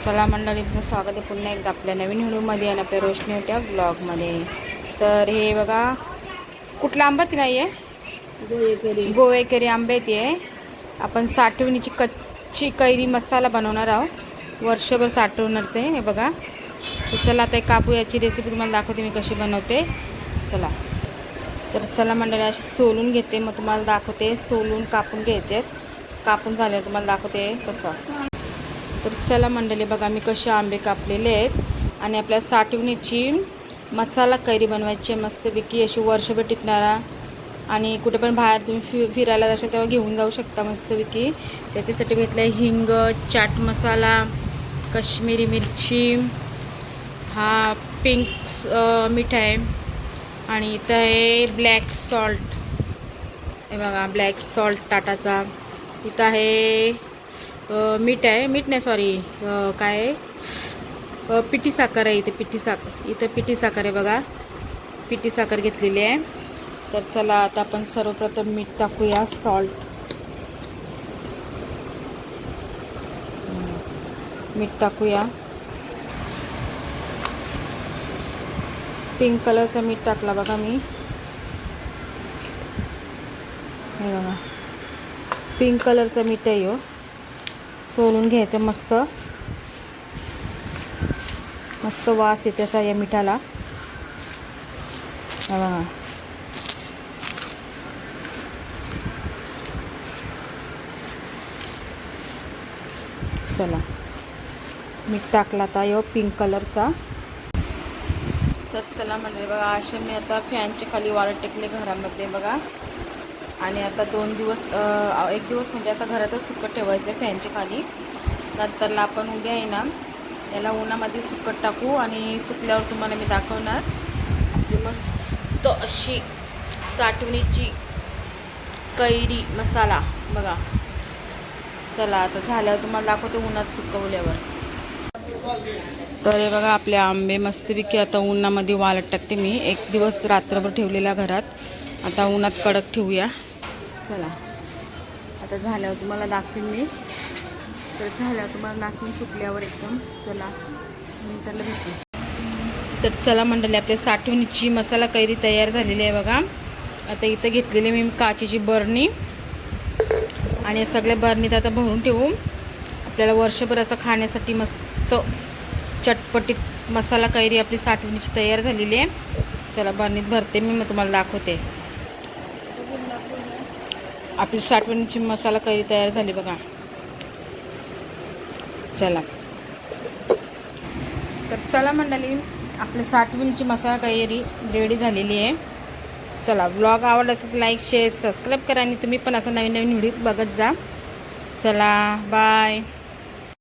चला मंडळी, तुमचं स्वागत आहे पुन्हा एकदा आपल्या नवीन व्हिडिओमध्ये आणि आपल्या रोशनी होत्या व्लॉगमध्ये. तर हे बघा, कुठला आंबा ती नाही आहे, गोवेकरी आंबे ती आहे. आपण साठवणीची कच्ची कैरी मसाला बनवणार आहोत, वर्षभर साठवणार ते. हे बघा, तर चला आता एक कापू, याची रेसिपी तुम्हाला दाखवते मी कशी बनवते. चला, तर चला मंडळी, अशी सोलून घेते, मग तुम्हाला दाखवते. सोलून कापून घ्यायचे, कापून झाले तुम्हाला दाखवते कसं. तर चला मंडळी, बघा मी कसे आंबे कापलेले आहेत आणि आपल्या साठवणीची मसाला कैरी बनवायची आहे, मस्तपैकी अशी वर्षभर टिकणारा. आणि कुठे पण बाहेर तुम्ही फिरायला जाशाल तेव्हा घेऊन जाऊ शकता मस्तपैकी. त्याच्यासाठी घेतलं आहे हिंग, चाट मसाला, काश्मीरी मिरची, हा पिंक मीठ आहे, आणि इथं आहे ब्लॅक सॉल्ट. हे बघा, ब्लॅक सॉल्ट टाटाचा. इथं आहे मीठ आहे, मीठ नाही सॉरी, काय आहे, पिठी साखर आहे. इथे पिठी साखर, इथं पिठी साखर आहे बघा, पिठी साखर घेतलेली आहे. तर चला आता आपण सर्वप्रथम मीठ टाकूया, सॉल्ट, मीठ टाकूया. पिंक कलरचं मीठ टाकला बघा मी, हे बघा पिंक कलरचं मीठ आहे. हो, सोलून घ्यायचं, मस्त मस्त वास येते असा या मिठाला. बघा, चला मीठ टाकला आता यो पिंक कलरचा. तर चला म्हणजे बघा, असे मी आता फॅनच्या खाली वाळत टेकले घरामध्ये बघा. आणि आता 2 दिवस, 1 दिवस म्हणजे असं घरातच सुकत ठेवायचं आहे फॅनच्या खाली. नंतरला आपण उद्या आहे ना याला उन्हामध्ये सुकत टाकू, आणि सुकल्यावर तुम्हाला मी दाखवणार आपली मस्त अशी साठवणीची कैरी मसाला बघा. चला आता झाल्यावर तुम्हाला दाखवते उन्हात सुकवल्यावर. तर हे बघा, आपले आंबे मस्तपैकी आता उन्हामध्ये वाळत टाकते मी. 1 दिवस रात्रभर ठेवलेला घरात, आता उन्हात कडक ठेवूया. चला आता झाल्यावर तुम्हाला दाखवेन मी. तर झाल्यावर तुम्हाला दाखवून सुकल्यावर एकदम. चला नंतरला भेटू. तर चला मंडळी, आपल्या साठवणीची मसाला कैरी तयार झालेली आहे बघा. आता इथं घेतलेली मी काचेची बरणी, आणि या सगळ्या बरणीत आता भरून ठेवू. आपल्याला वर्षभर असं खाण्यासाठी मस्त चटपटीत मसाला कैरी आपली साठवणीची तयार झालेली आहे. चला बरणीत भरते मी, मग तुम्हाला दाखवते. आपली साठवणीची मसाला कैरी तयार झाली बघा. चला, तर चला मंडळी, आपली साठवणीची मसाला कैरी रेडी झालेली आहे. चला, ब्लॉग आवडला असेल तर लाईक, शेअर, सबस्क्राईब करा, आणि तुम्ही पण असं नवीन नवीन व्हिडिओ बघत जा. चला बाय.